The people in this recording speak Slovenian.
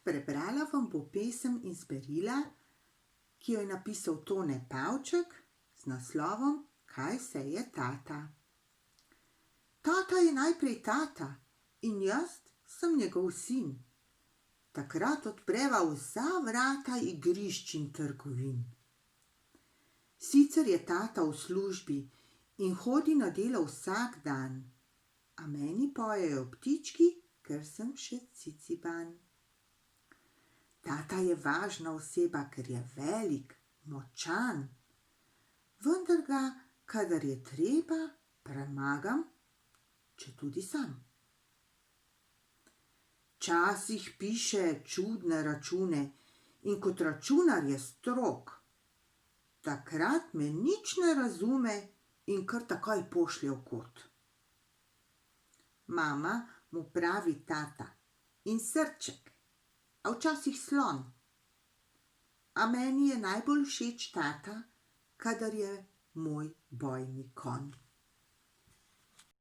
Prebrala vam bo pesem iz berila, ki jo je napisal Tone Pavček z naslovom Kaj seje tata. Tata je najprej tata in jaz sem njegov sin. Takrat odpreva vsa vrata igrišč in trgovin. Sicer je tata v službi in hodi na delo vsak dan, a meni pojejo ptički, ker sem še ciciban. Tata je važna oseba, ker je velik, močan, vendar ga, kadar je treba, premagam, četudi sam. Včasih piše čudne račune in kot računar je strog. Takrat me nič ne razume in kar takoj pošlje v kot. Mama mu pravi tata in srček, a včasih slon. A meni je najbolj všeč tata, kadar je moj bojni konj.